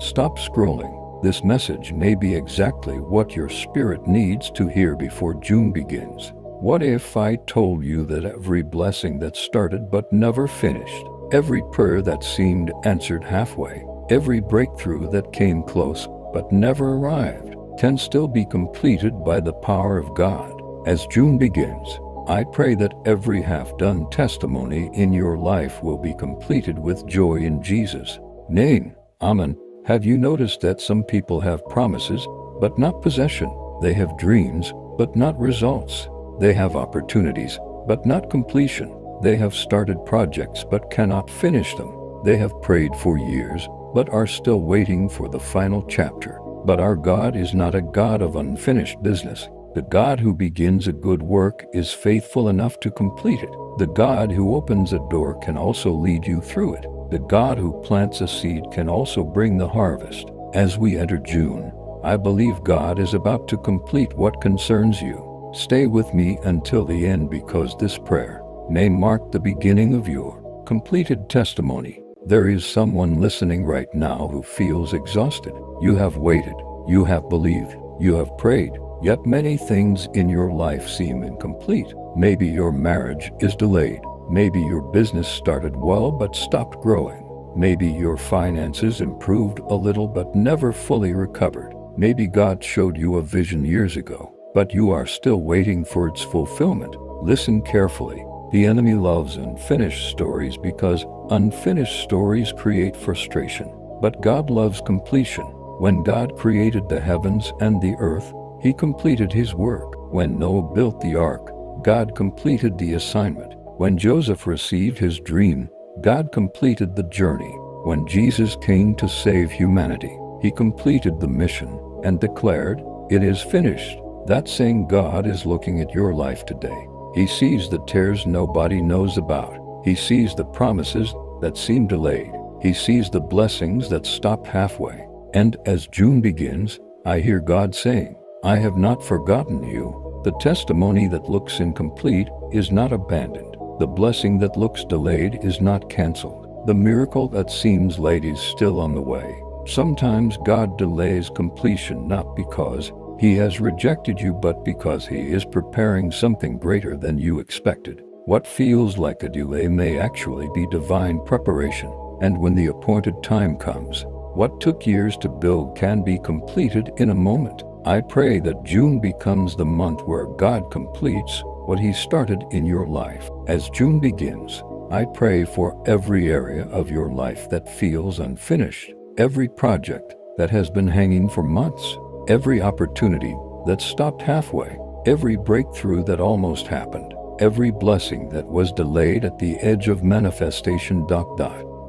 Stop scrolling. This message may be exactly what your spirit needs to hear before June begins. What if I told you that every blessing that started but never finished, every prayer that seemed answered halfway, every breakthrough that came close but never arrived, can still be completed by the power of God? As June begins, I pray that every half-done testimony in your life will be completed with joy in Jesus' name. Amen. Have you noticed that some people have promises, but not possession? They have dreams, but not results. They have opportunities, but not completion. They have started projects, but cannot finish them. They have prayed for years, but are still waiting for the final chapter. But our God is not a God of unfinished business. The God who begins a good work is faithful enough to complete it. The God who opens a door can also lead you through it. The God who plants a seed can also bring the harvest. As we enter June, I believe God is about to complete what concerns you. Stay with me until the end, because this prayer may mark the beginning of your completed testimony. There is someone listening right now who feels exhausted. You have waited, you have believed, you have prayed, yet many things in your life seem incomplete. Maybe your marriage is delayed. Maybe your business started well but stopped growing. Maybe your finances improved a little but never fully recovered. Maybe God showed you a vision years ago, but you are still waiting for its fulfillment. Listen carefully. The enemy loves unfinished stories because unfinished stories create frustration. But God loves completion. When God created the heavens and the earth, He completed His work. When Noah built the ark, God completed the assignment. When Joseph received his dream, God completed the journey. When Jesus came to save humanity, He completed the mission and declared, "It is finished." That's saying God is looking at your life today. He sees the tears nobody knows about. He sees the promises that seem delayed. He sees the blessings that stop halfway. And as June begins, I hear God saying, "I have not forgotten you." The testimony that looks incomplete is not abandoned. The blessing that looks delayed is not canceled. The miracle that seems late is still on the way. Sometimes God delays completion not because He has rejected you, but because He is preparing something greater than you expected. What feels like a delay may actually be divine preparation. And when the appointed time comes, what took years to build can be completed in a moment. I pray that June becomes the month where God completes what He started in your life. As June begins, I pray for every area of your life that feels unfinished, every project that has been hanging for months, every opportunity that stopped halfway, every breakthrough that almost happened, every blessing that was delayed at the edge of manifestation.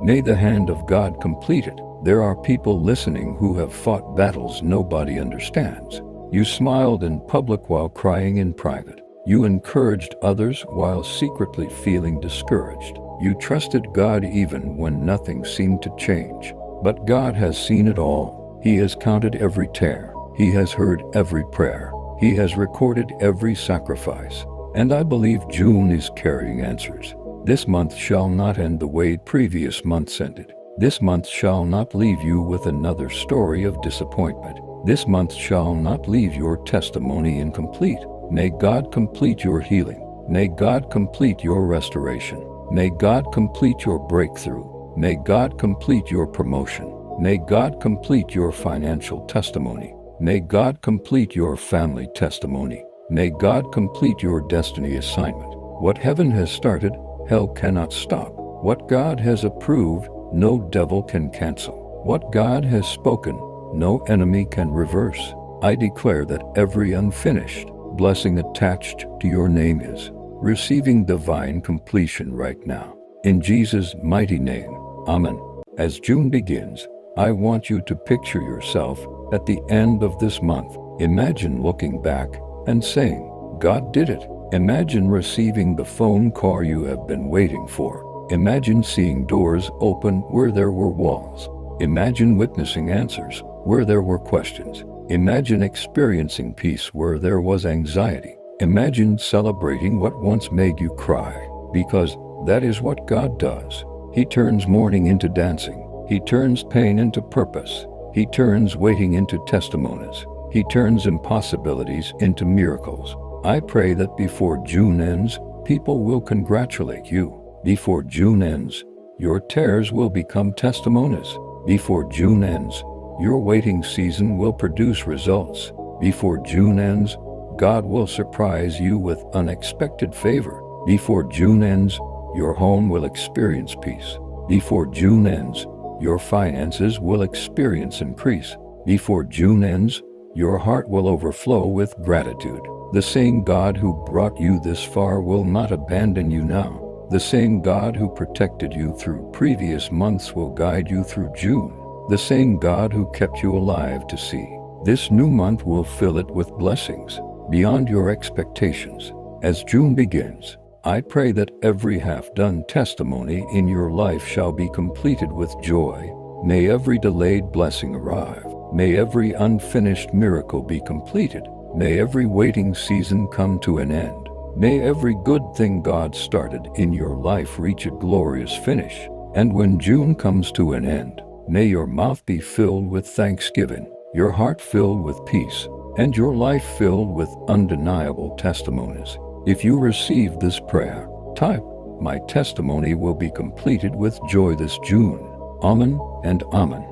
May the hand of God complete it. There are people listening who have fought battles nobody understands. You smiled in public while crying in private. You encouraged others while secretly feeling discouraged. You trusted God even when nothing seemed to change. But God has seen it all. He has counted every tear. He has heard every prayer. He has recorded every sacrifice. And I believe June is carrying answers. This month shall not end the way previous months ended. This month shall not leave you with another story of disappointment. This month shall not leave your testimony incomplete. May God complete your healing. May God complete your restoration. May God complete your breakthrough. May God complete your promotion. May God complete your financial testimony. May God complete your family testimony. May God complete your destiny assignment. What heaven has started, hell cannot stop. What God has approved, no devil can cancel. What God has spoken, no enemy can reverse. I declare that every unfinished blessing attached to your name is receiving divine completion right now. In Jesus' mighty name, Amen. As June begins, I want you to picture yourself at the end of this month. Imagine looking back and saying, "God did it." Imagine receiving the phone call you have been waiting for. Imagine seeing doors open where there were walls. Imagine witnessing answers where there were questions. Imagine experiencing peace where there was anxiety. Imagine celebrating what once made you cry, because that is what God does. He turns mourning into dancing. He turns pain into purpose. He turns waiting into testimonies. He turns impossibilities into miracles. I pray that before June ends, people will congratulate you. Before June ends, your tears will become testimonies. Before June ends, your waiting season will produce results. Before June ends, God will surprise you with unexpected favor. Before June ends, your home will experience peace. Before June ends, your finances will experience increase. Before June ends, your heart will overflow with gratitude. The same God who brought you this far will not abandon you now. The same God who protected you through previous months will guide you through June. The same God who kept you alive to see this new month will fill it with blessings beyond your expectations. As June begins, I pray that every half-done testimony in your life shall be completed with joy. May every delayed blessing arrive. May every unfinished miracle be completed. May every waiting season come to an end. May every good thing God started in your life reach a glorious finish. And when June comes to an end, may your mouth be filled with thanksgiving, your heart filled with peace, and your life filled with undeniable testimonies. If you receive this prayer, type, "My testimony will be completed with joy this June." Amen and Amen.